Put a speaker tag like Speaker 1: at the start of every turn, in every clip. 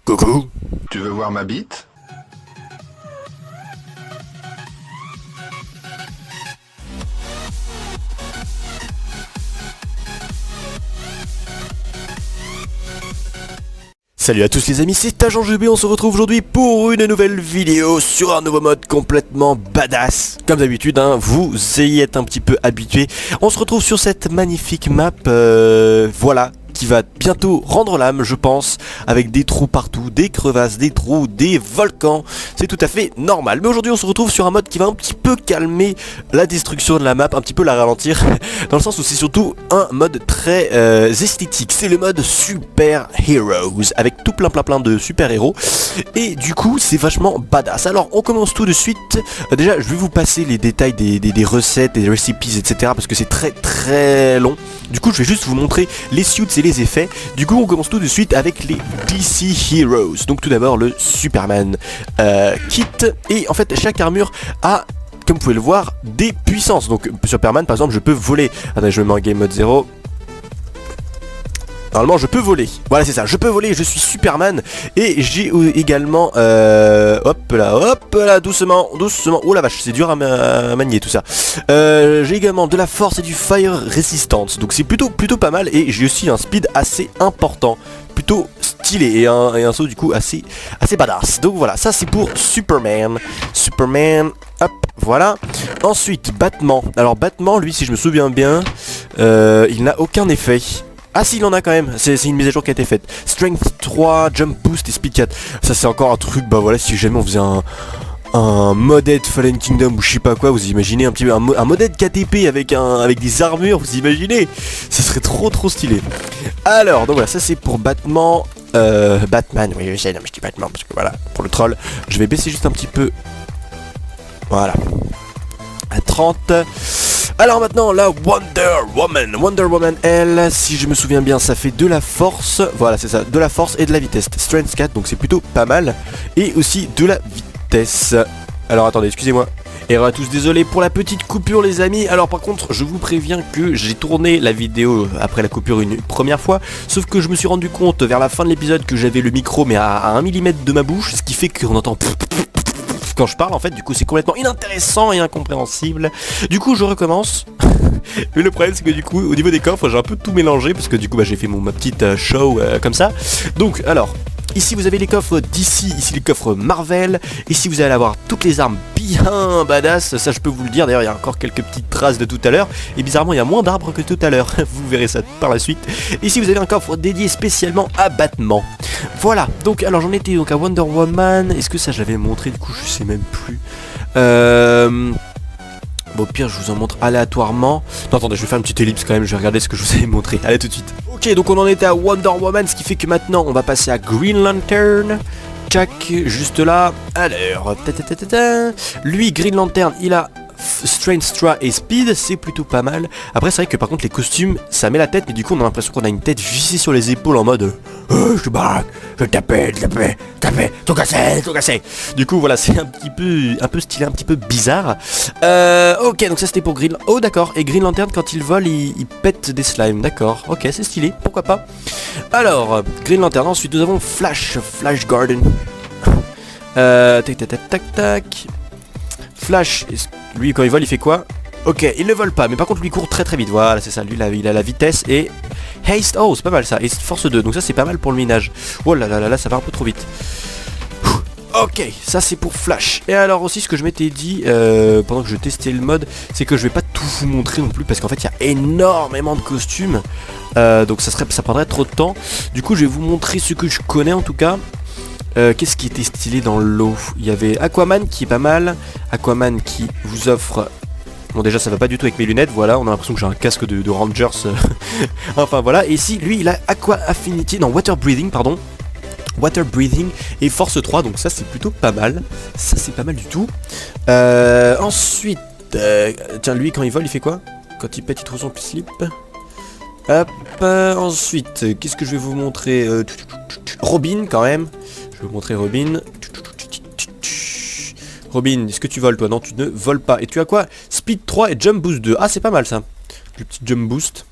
Speaker 1: Coucou.
Speaker 2: Tu veux voir ma bite?
Speaker 1: Salut à tous les amis, c'est Agent GB, on se retrouve aujourd'hui pour une nouvelle vidéo sur un nouveau mode complètement badass. Comme d'habitude, vous y êtes un petit peu habitués. On se retrouve sur cette magnifique map, voilà, qui va bientôt rendre l'âme, je pense, avec des trous partout, des crevasses, des trous, des volcans. C'est tout à fait normal. Mais aujourd'hui, on se retrouve sur un mode qui va un petit peu calmer la destruction de la map, un petit peu la ralentir, dans le sens où c'est surtout un mode très esthétique. C'est le mode Super Heroes, avec tout plein de super héros. Et du coup, c'est vachement badass. Alors, on commence tout de suite. Déjà, je vais vous passer les détails des recettes, des recipes, etc. Parce que c'est très long. Du coup, je vais juste vous montrer les suits et les effets. Du coup, on commence tout de suite avec les DC Heroes. Donc tout d'abord le Superman kit. Et en fait, chaque armure a, comme vous pouvez le voir, des puissances. Donc Superman, par exemple, je peux voler. Attendez, je me mets en game mode 0. Normalement je peux voler, voilà c'est ça, je peux voler, je suis Superman. Et j'ai également, hop là, doucement, oh la vache, c'est dur à manier tout ça. J'ai également de la force et du fire resistance, donc c'est plutôt pas mal. Et j'ai aussi un speed assez important, plutôt stylé, et un saut du coup assez badass. Donc voilà, ça c'est pour Superman, hop, voilà. Ensuite, battement. Alors battement, lui si je me souviens bien, il n'a aucun effet. Ah si, il en a quand même, c'est une mise à jour qui a été faite. Strength 3, Jump Boost et Speed 4. Ça c'est encore un truc, bah voilà, si jamais on faisait un modèle Fallen Kingdom ou je sais pas quoi, vous imaginez un petit peu un modèle KTP avec des armures, vous imaginez? Ça serait trop stylé. Alors, donc voilà, ça c'est pour Batman, oui je sais, non mais je dis Batman parce que voilà, pour le troll, je vais baisser juste un petit peu. Voilà. À 30. Alors maintenant la Wonder Woman elle, si je me souviens bien, ça fait de la force, voilà c'est ça, de la force et de la vitesse, Strength 4, donc c'est plutôt pas mal. Et aussi de la vitesse. Alors attendez, excusez-moi. Et on va tous désolé pour la petite coupure les amis. Alors par contre je vous préviens que j'ai tourné la vidéo après la coupure une première fois. Sauf que je me suis rendu compte vers la fin de l'épisode que j'avais le micro mais à 1 mm de ma bouche. Ce qui fait qu'on entend quand je parle en fait, du coup c'est complètement inintéressant et incompréhensible. Du coup je recommence. Mais le problème c'est que du coup au niveau des coffres j'ai un peu tout mélangé. Parce que du coup j'ai fait ma petite show comme ça. Donc alors, ici vous avez les coffres d'ici, ici les coffres Marvel. Ici vous allez avoir toutes les armes bien badass, ça je peux vous le dire. D'ailleurs il y a encore quelques petites traces de tout à l'heure. Et bizarrement il y a moins d'arbres que tout à l'heure. Vous verrez ça par la suite. Ici vous avez un coffre dédié spécialement à Batman. Voilà, donc alors j'en étais donc à Wonder Woman. Est-ce que ça je l'avais montré, du coup je sais même plus. Bon, au pire je vous en montre aléatoirement. Non attendez, je vais faire une petite ellipse quand même. Je vais regarder ce que je vous avais montré. Allez tout de suite. Ok, donc on en était à Wonder Woman, ce qui fait que maintenant on va passer à Green Lantern. Tchac, juste là. Alors, lui Green Lantern il a Strength 3 et Speed, c'est plutôt pas mal. Après c'est vrai que par contre les costumes ça met la tête, mais du coup on a l'impression qu'on a une tête vissée sur les épaules en mode je te baraque, je taper, tout cassé. Du coup voilà, c'est un peu stylé, un petit peu bizarre. Ok, donc ça c'était pour Green. Oh d'accord, et Green Lantern quand il vole il pète des slimes, d'accord. Ok, c'est stylé, pourquoi pas. Alors Green Lantern, ensuite nous avons Flash Garden. Tac. Flash, lui quand il vole il fait quoi? Ok, il ne vole pas, mais par contre lui il court très vite. Voilà, c'est ça, lui il a la vitesse et Haste, oh c'est pas mal ça, et force 2, donc ça c'est pas mal pour le minage. Oh là, ça va un peu trop vite. Ok, ça c'est pour Flash. Et alors aussi ce que je m'étais dit pendant que je testais le mode, c'est que je vais pas tout vous montrer non plus, parce qu'en fait il y a énormément de costumes. Donc ça prendrait trop de temps. Du coup je vais vous montrer ce que je connais en tout cas. Qu'est-ce qui était stylé dans l'eau? Il y avait Aquaman qui est pas mal. Aquaman qui vous offre... Bon déjà ça va pas du tout avec mes lunettes, voilà, on a l'impression que j'ai un casque de Rangers. Enfin voilà, et ici lui il a Aqua Affinity, non Water Breathing et Force 3, donc ça c'est plutôt pas mal. Ça c'est pas mal du tout. Ensuite, tiens lui quand il vole il fait quoi? Quand il pète il trouve son slip. Hop, ensuite, qu'est-ce que je vais vous montrer? Robin quand même. Je vais vous montrer Robin. Robin, est-ce que tu voles toi? Non, tu ne voles pas. Et tu as quoi? Speed 3 et Jump Boost 2. Ah, c'est pas mal ça. Le petit Jump Boost.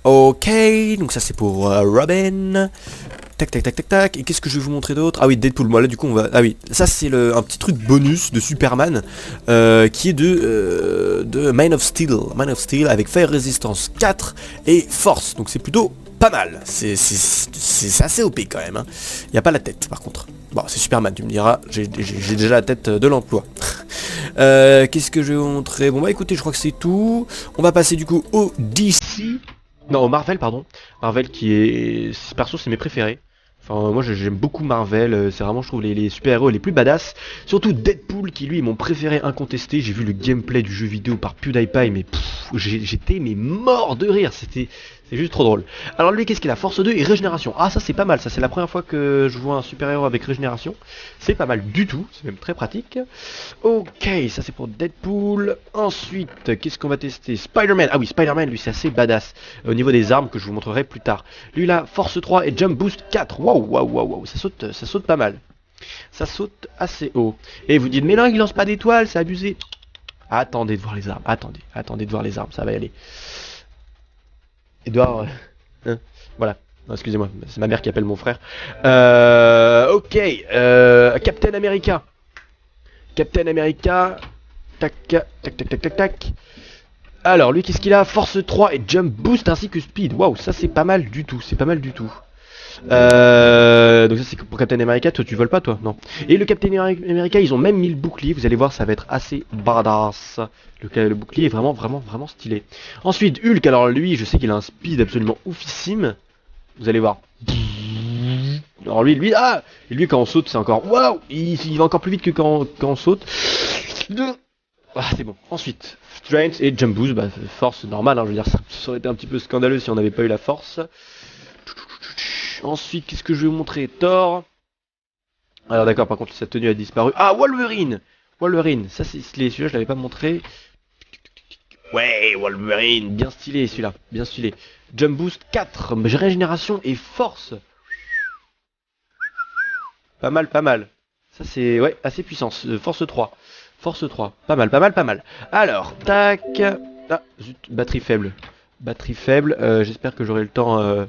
Speaker 1: Ok, donc ça c'est pour Robin. Tac tac tac tac tac. Et qu'est-ce que je vais vous montrer d'autre? Ah oui, Deadpool. Moi là du coup on va. Ah oui, ça c'est un petit truc bonus de Superman qui est de Man of Steel. Man of Steel avec Fire Resistance 4 et Force. Donc c'est plutôt pas mal. C'est assez OP quand même. Hein. Il n'y a pas la tête par contre. Bon, c'est Superman, tu me diras. J'ai déjà la tête de l'emploi. Qu'est-ce que je vais vous montrer? Bon bah écoutez, je crois que c'est tout. On va passer du coup au DC. Non, au Marvel, pardon. Marvel qui est... Perso, c'est mes préférés. Enfin, moi j'aime beaucoup Marvel, c'est vraiment, je trouve, les super-héros les plus badass. Surtout Deadpool, qui lui est mon préféré incontesté. J'ai vu le gameplay du jeu vidéo par PewDiePie, mais j'étais mort de rire, c'est juste trop drôle. Alors lui, qu'est-ce qu'il a? Force 2 et régénération. Ah, ça c'est pas mal, ça c'est la première fois que je vois un super-héros avec régénération. C'est pas mal du tout, c'est même très pratique. Ok, ça c'est pour Deadpool. Ensuite, qu'est-ce qu'on va tester? Spider-Man. Ah oui, Spider-Man, lui c'est assez badass au niveau des armes que je vous montrerai plus tard. Lui là, Force 3 et Jump Boost 4. Waouh, ça saute pas mal. Ça saute assez haut. Et vous dites, mais là il lance pas d'étoiles, c'est abusé. Attendez de voir les armes, attendez de voir les armes, ça va y aller. Edouard, voilà. Excusez-moi, c'est ma mère qui appelle mon frère. Ok, Captain America. Captain America. Tac, tac, tac, tac, tac, tac. Alors, lui, qu'est-ce qu'il a? Force 3 et Jump Boost ainsi que Speed. Waouh, ça c'est pas mal du tout, donc ça c'est pour Captain America, toi tu voles pas toi? Non. Et le Captain America, ils ont même mis le bouclier, vous allez voir, ça va être assez badass. Le bouclier est vraiment stylé. Ensuite, Hulk, alors lui, je sais qu'il a un speed absolument oufissime. Vous allez voir. Alors lui, ah! Et lui quand on saute, c'est encore... Waouh! Il va encore plus vite que quand on saute. Ah, c'est bon. Ensuite, Strength et Jump Boost, bah, force normale, hein, je veux dire, ça aurait été un petit peu scandaleux si on n'avait pas eu la force. Ensuite, qu'est-ce que je vais vous montrer? Thor. Alors d'accord, par contre, sa tenue a disparu. Ah, Wolverine, ça c'est stylé, celui-là je l'avais pas montré. Ouais, Wolverine, bien stylé celui-là, bien stylé. Jump Boost 4, régénération et force. Pas mal. Ça c'est, ouais, assez puissant. Force 3, pas mal. Alors, tac. Ah, zut, batterie faible. J'espère que j'aurai le temps...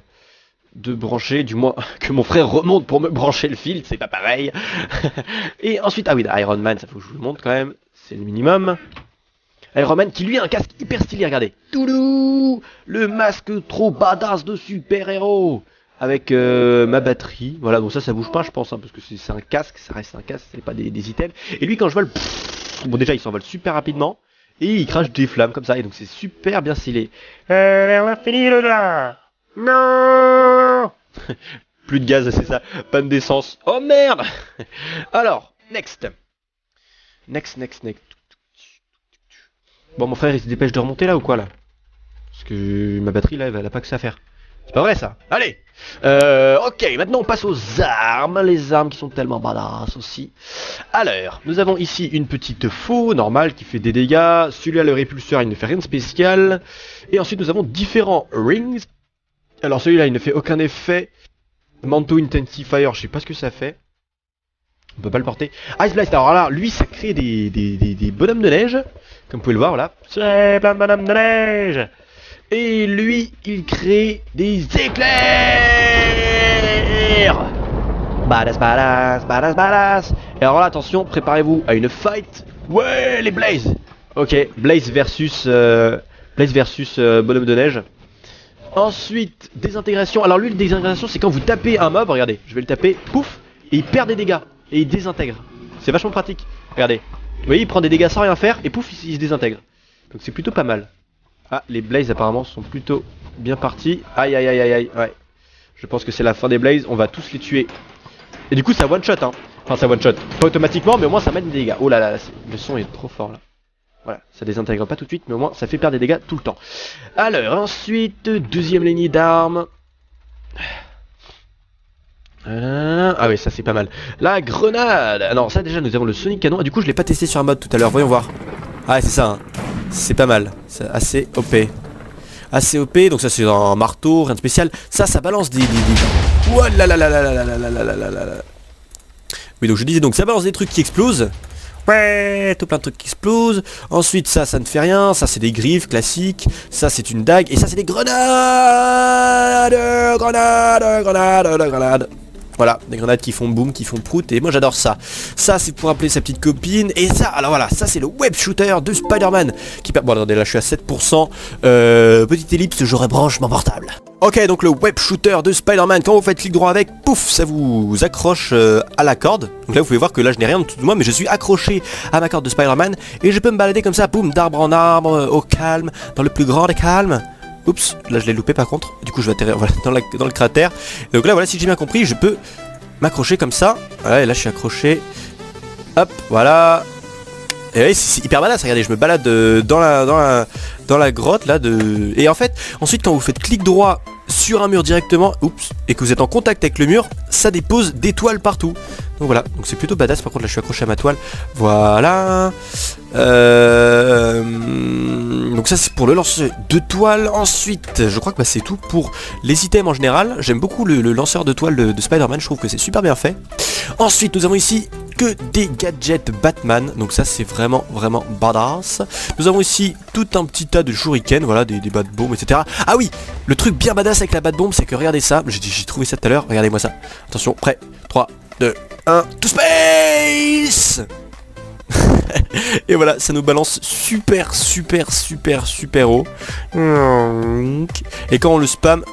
Speaker 1: de brancher, du moins que mon frère remonte pour me brancher le fil, c'est pas pareil. Et ensuite, ah oui, Iron Man, ça faut que je vous le montre quand même, c'est le minimum. Iron Man qui lui a un casque hyper stylé, regardez. Toulou, le masque trop badass de super-héros. Avec ma batterie, voilà, donc ça bouge pas je pense, hein, parce que c'est un casque, ça reste un casque, c'est pas des items. Et lui quand je vole, bon déjà il s'envole super rapidement, et il crache des flammes comme ça, et donc c'est super bien stylé. On a fini le là. Non. Plus de gaz, c'est ça. Panne d'essence. Oh merde. Alors, next. Bon, mon frère, il se dépêche de remonter là ou quoi là? Parce que ma batterie là, elle a pas que ça à faire. C'est pas vrai ça. Allez. Ok, maintenant on passe aux armes. Les armes qui sont tellement badass aussi. Alors, nous avons ici une petite faux normale qui fait des dégâts. Celui-là, le répulseur, il ne fait rien de spécial. Et ensuite, nous avons différents rings. Alors celui-là il ne fait aucun effet. Manteau Intensifier, je sais pas ce que ça fait. On peut pas le porter. Ice Blast, alors là, lui ça crée des bonhommes de neige. Comme vous pouvez le voir, voilà. C'est plein de bonhommes de neige. Et lui, il crée des éclairs. Badass. Et alors là, attention, préparez-vous à une fight. Ouais, les Blaze. Ok, Blaze versus bonhomme de neige. Ensuite, désintégration. Alors lui, le désintégration, c'est quand vous tapez un mob, regardez, je vais le taper, pouf, et il perd des dégâts, et il désintègre. C'est vachement pratique, regardez. Vous voyez, il prend des dégâts sans rien faire, et pouf, il se désintègre. Donc c'est plutôt pas mal. Ah, les Blaze apparemment sont plutôt bien partis. Aïe, ouais. Je pense que c'est la fin des Blaze, on va tous les tuer. Et du coup, ça one shot, hein. Enfin, ça one shot. Pas automatiquement, mais au moins ça met des dégâts. Oh là là, le son est trop fort là. Voilà, ça désintègre pas tout de suite, mais au moins ça fait perdre des dégâts tout le temps. Alors, ensuite, deuxième lignée d'armes. Ah oui, ça c'est pas mal. La grenade. Alors ça déjà, nous avons le Sonic Canon. Et du coup, je l'ai pas testé sur un mode tout à l'heure, voyons voir. Ah ouais, c'est ça, hein. C'est pas mal, c'est assez OP. Assez OP, donc ça c'est un marteau, rien de spécial. Ça balance des... Ouah là là là là là là là là là là là. Oui, donc je disais, donc ça balance des trucs qui explosent. Ouais, tout plein de trucs qui explosent. Ensuite ça ne fait rien. Ça c'est des griffes classiques. Ça c'est une dague. Et ça c'est des grenades. Grenades. Voilà, des grenades qui font boum, qui font prout, et moi j'adore ça. Ça c'est pour appeler sa petite copine, et ça, alors voilà, ça c'est le web shooter de Spider-Man qui Bon attendez, là je suis à 7%, petite ellipse, je rebranche mon portable. Ok, donc le web shooter de Spider-Man, quand vous faites clic droit avec, pouf, ça vous accroche à la corde. Donc là vous pouvez voir que là je n'ai rien en dessous de moi, mais je suis accroché à ma corde de Spider-Man, et je peux me balader comme ça, boum, d'arbre en arbre, au calme, dans le plus grand des calmes. Oups, là je l'ai loupé par contre, du coup je vais atterrir voilà, dans le cratère. Donc là voilà, si j'ai bien compris, je peux m'accrocher comme ça. Voilà, et là je suis accroché. Hop, voilà. Et oui, c'est hyper badass, regardez, je me balade dans la grotte là de. Et en fait, ensuite quand vous faites clic droit sur un mur directement, oups, et que vous êtes en contact avec le mur, ça dépose des toiles partout. Donc voilà, donc c'est plutôt badass. Par contre là je suis accroché à ma toile. Voilà. Donc ça c'est pour le lancer de toile. Ensuite je crois que c'est tout pour les items en général. J'aime beaucoup le lanceur de toile de Spider-Man. Je trouve que c'est super bien fait. Ensuite nous avons ici que des gadgets Batman. Donc ça c'est vraiment badass. Nous avons ici tout un petit tas de shurikens. Voilà, des bat bombes, etc. Ah oui, le truc bien badass avec la bat bombe, c'est que regardez ça. J'ai trouvé ça tout à l'heure. Regardez-moi ça. Attention, prêt, 3, 2, 1, to space. Et voilà, ça nous balance super haut. Et quand on le spam,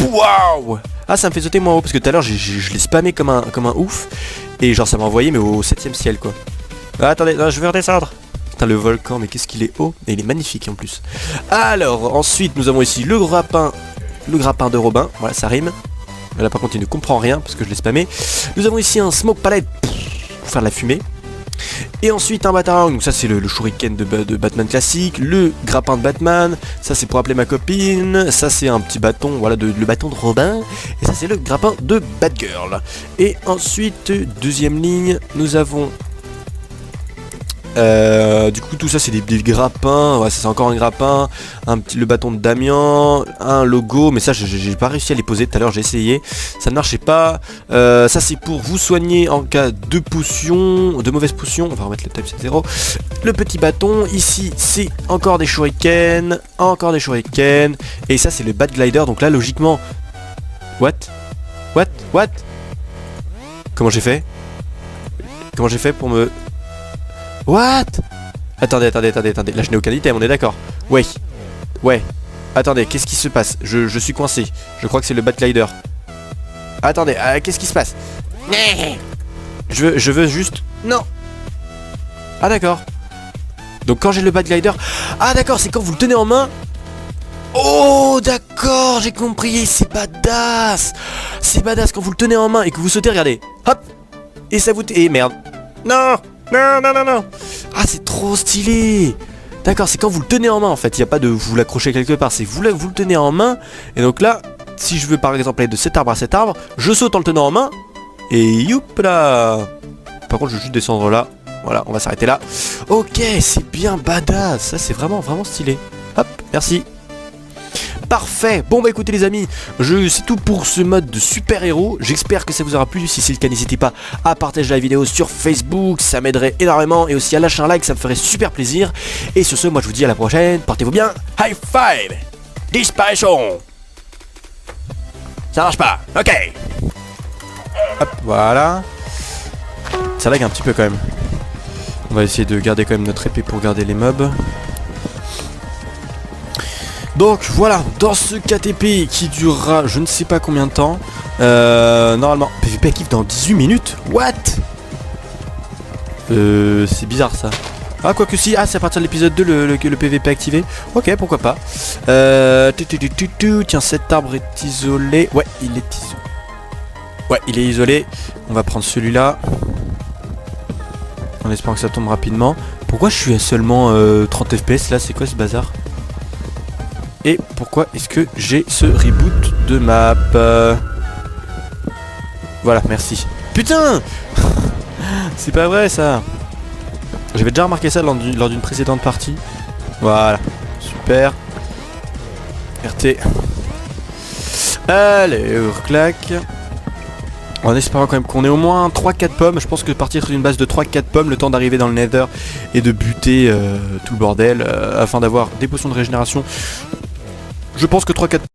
Speaker 1: waouh! Ah, ça me fait sauter moins haut parce que tout à l'heure je l'ai spammé comme un ouf. Et genre ça m'a envoyé mais au 7ème ciel quoi. Ah, attendez, non, je vais redescendre. Putain, le volcan, mais qu'est-ce qu'il est haut. Et il est magnifique en plus. Alors ensuite nous avons ici le grappin de Robin. Voilà, ça rime. Là par contre il ne comprend rien parce que je l'ai spammé. Nous avons ici un smoke palette pour faire de la fumée. Et ensuite un batarang, donc ça c'est le shuriken de Batman classique, le grappin de Batman, ça c'est pour appeler ma copine, ça c'est un petit bâton, voilà, le bâton de Robin, et ça c'est le grappin de Batgirl. Et ensuite, deuxième ligne, nous avons... du coup tout ça c'est des grappins, ouais, ça c'est encore un grappin, le bâton de Damien, un logo, mais ça j'ai pas réussi à les poser tout à l'heure, j'ai essayé, ça ne marchait pas. Ça c'est pour vous soigner en cas de potions, de mauvaises potions, on va remettre le type 0. Le petit bâton, ici c'est encore des shurikens, et ça c'est le Bat Glider, donc là logiquement... What? Comment j'ai fait pour me... What? Attendez, là je n'ai aucun item, on est d'accord. Ouais, attendez, qu'est-ce qui se passe? Je suis coincé, je crois que c'est le Bat Glider. Attendez, qu'est-ce qui se passe? Je veux juste... Non. Ah d'accord. Donc quand j'ai le Bat Glider... Ah d'accord, c'est quand vous le tenez en main. Oh d'accord, j'ai compris, c'est badass. C'est badass quand vous le tenez en main et que vous sautez, regardez. Hop. Et ça vous... Et merde. Non. Ah c'est trop stylé. D'accord, c'est quand vous le tenez en main en fait. Il n'y a pas de vous l'accrochez quelque part. C'est vous le tenez en main. Et donc là, si je veux par exemple aller de cet arbre à cet arbre, je saute en le tenant en main. Et youp là. Par contre je vais juste descendre là. Voilà, on va s'arrêter là. Ok, c'est bien badass. Ça c'est vraiment stylé. Hop, merci. Parfait. Bon bah écoutez les amis, c'est tout pour ce mode de super héros. J'espère que ça vous aura plu. Si c'est le cas, n'hésitez pas à partager la vidéo sur Facebook, ça m'aiderait énormément. Et aussi à lâcher un like, ça me ferait super plaisir. Et sur ce, moi je vous dis à la prochaine. Portez-vous bien. High five. Disparition. Ça marche pas. Ok. Hop, voilà. Ça lag un petit peu quand même. On va essayer de garder quand même notre épée pour garder les mobs. Donc voilà, dans ce KTP qui durera je ne sais pas combien de temps, normalement, PVP actif dans 18 minutes. What? C'est bizarre ça. Ah quoique si, c'est à partir de l'épisode 2 le PVP activé. Ok, pourquoi pas. Tiens, cet arbre est isolé. Ouais, il est isolé. Ouais, il est isolé. On va prendre celui-là. En espérant que ça tombe rapidement. Pourquoi je suis à seulement 30 FPS là? C'est quoi ce bazar? Et pourquoi est-ce que j'ai ce reboot de map? Voilà, merci. Putain. C'est pas vrai ça. J'avais déjà remarqué ça lors d'une précédente partie. Voilà, super. RT. Allez, clac. En espérant quand même qu'on ait au moins 3-4 pommes. Je pense que partir sur une base de 3-4 pommes, le temps d'arriver dans le Nether et de buter tout le bordel afin d'avoir des potions de régénération. Je pense que 3-4